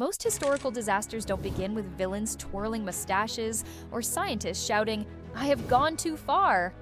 Most historical disasters don't begin with villains twirling mustaches or scientists shouting, "I have gone too far."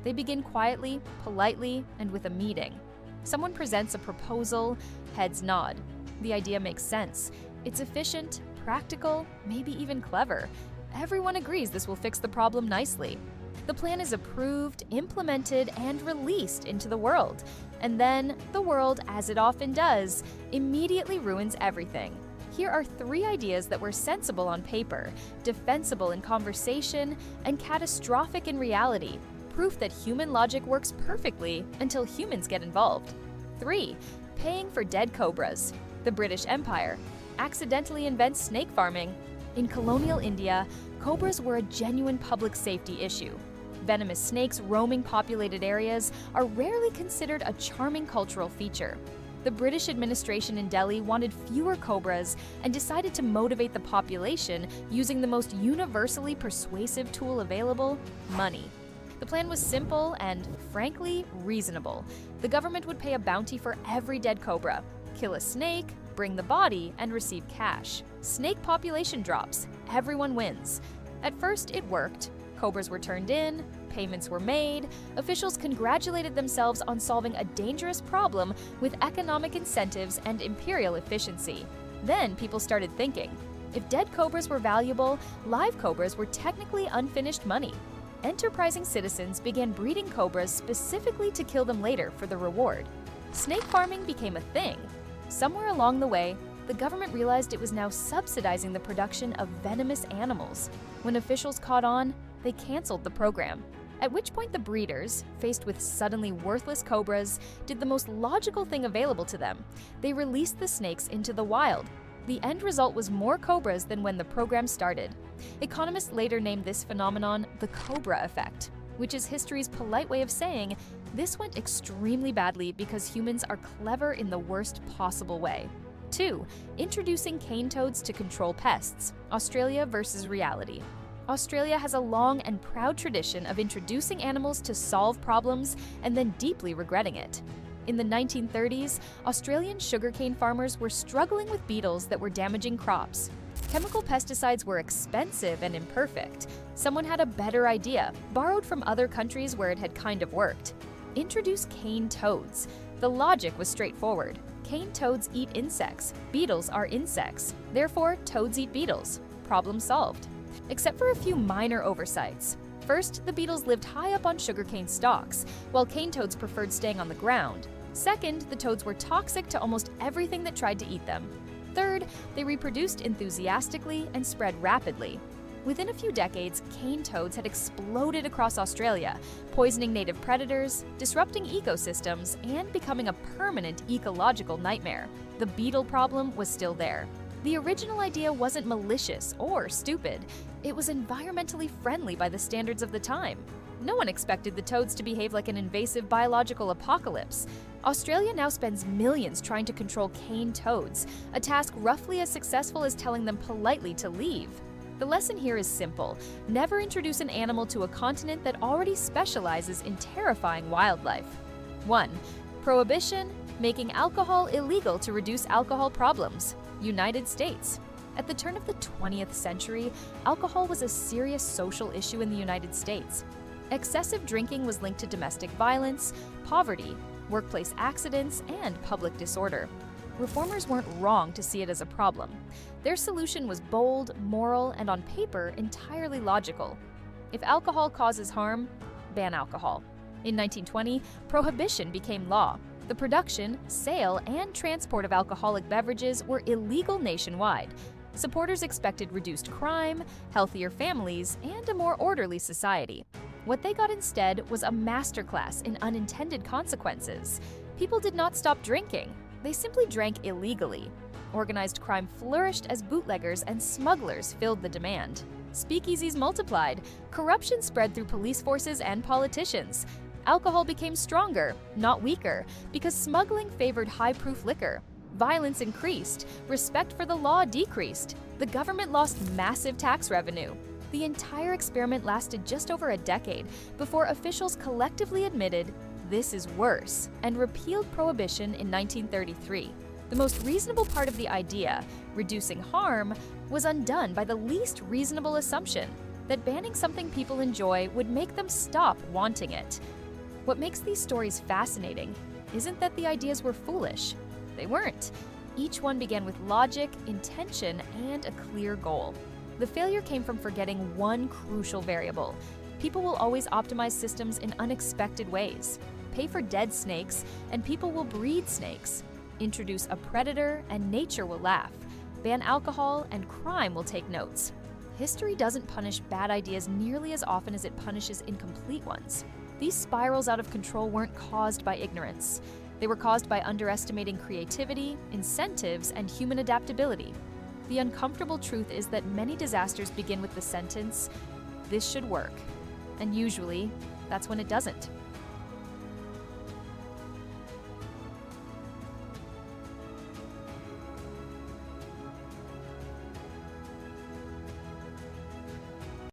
They begin quietly, politely, and with a meeting. Someone presents a proposal, heads nod. The idea makes sense. It's efficient, practical, maybe even clever. Everyone agrees this will fix the problem nicely. The plan is approved, implemented, and released into the world. And then, the world, as it often does, immediately ruins everything. Here are 3 ideas that were sensible on paper, defensible in conversation, and catastrophic in reality. Proof that human logic works perfectly until humans get involved. 3. Paying for dead cobras. The British Empire accidentally invents snake farming. In colonial India, cobras were a genuine public safety issue. Venomous snakes roaming populated areas are rarely considered a charming cultural feature. The British administration in Delhi wanted fewer cobras and decided to motivate the population using the most universally persuasive tool available: money. The plan was simple and, frankly, reasonable. The government would pay a bounty for every dead cobra. Kill a snake, bring the body, and receive cash. Snake population drops. Everyone wins. At first, it worked. Cobras were turned in, payments were made, officials congratulated themselves on solving a dangerous problem with economic incentives and imperial efficiency. Then people started thinking, if dead cobras were valuable, live cobras were technically unfinished money. Enterprising citizens began breeding cobras specifically to kill them later for the reward. Snake farming became a thing. Somewhere along the way, the government realized it was now subsidizing the production of venomous animals. When officials caught on, they canceled the program. At which point the breeders, faced with suddenly worthless cobras, did the most logical thing available to them. They released the snakes into the wild. The end result was more cobras than when the program started. Economists later named this phenomenon the Cobra effect, which is history's polite way of saying this went extremely badly because humans are clever in the worst possible way. 2. Introducing cane toads to control pests. Australia versus reality. Australia has a long and proud tradition of introducing animals to solve problems and then deeply regretting it. In the 1930s, Australian sugarcane farmers were struggling with beetles that were damaging crops. Chemical pesticides were expensive and imperfect. Someone had a better idea, borrowed from other countries where it had kind of worked. Introduce cane toads. The logic was straightforward. Cane toads eat insects. Beetles are insects. Therefore, toads eat beetles. Problem solved. Except for a few minor oversights. First, the beetles lived high up on sugarcane stalks, while cane toads preferred staying on the ground. Second, the toads were toxic to almost everything that tried to eat them. Third, they reproduced enthusiastically and spread rapidly. Within a few decades, cane toads had exploded across Australia, poisoning native predators, disrupting ecosystems, and becoming a permanent ecological nightmare. The beetle problem was still there. The original idea wasn't malicious or stupid. It was environmentally friendly by the standards of the time. No one expected the toads to behave like an invasive biological apocalypse. Australia now spends millions trying to control cane toads, a task roughly as successful as telling them politely to leave. The lesson here is simple. Never introduce an animal to a continent that already specializes in terrifying wildlife. 1. Prohibition, making alcohol illegal to reduce alcohol problems. United States. At the turn of the 20th century, alcohol was a serious social issue in the United States. Excessive drinking was linked to domestic violence, poverty, workplace accidents, and public disorder. Reformers weren't wrong to see it as a problem. Their solution was bold, moral, and on paper, entirely logical. If alcohol causes harm, ban alcohol. In 1920, Prohibition became law. The production, sale, and transport of alcoholic beverages were illegal nationwide. Supporters expected reduced crime, healthier families, and a more orderly society. What they got instead was a masterclass in unintended consequences. People did not stop drinking. They simply drank illegally. Organized crime flourished as bootleggers and smugglers filled the demand. Speakeasies multiplied. Corruption spread through police forces and politicians. Alcohol became stronger, not weaker, because smuggling favored high-proof liquor. Violence increased, respect for the law decreased. The government lost massive tax revenue. The entire experiment lasted just over a decade before officials collectively admitted this is worse and repealed Prohibition in 1933. The most reasonable part of the idea, reducing harm, was undone by the least reasonable assumption that banning something people enjoy would make them stop wanting it. What makes these stories fascinating isn't that the ideas were foolish. They weren't. Each one began with logic, intention, and a clear goal. The failure came from forgetting one crucial variable. People will always optimize systems in unexpected ways. Pay for dead snakes, and people will breed snakes. Introduce a predator, and nature will laugh. Ban alcohol, and crime will take notes. History doesn't punish bad ideas nearly as often as it punishes incomplete ones. These spirals out of control weren't caused by ignorance. They were caused by underestimating creativity, incentives, and human adaptability. The uncomfortable truth is that many disasters begin with the sentence, "This should work." And usually, that's when it doesn't.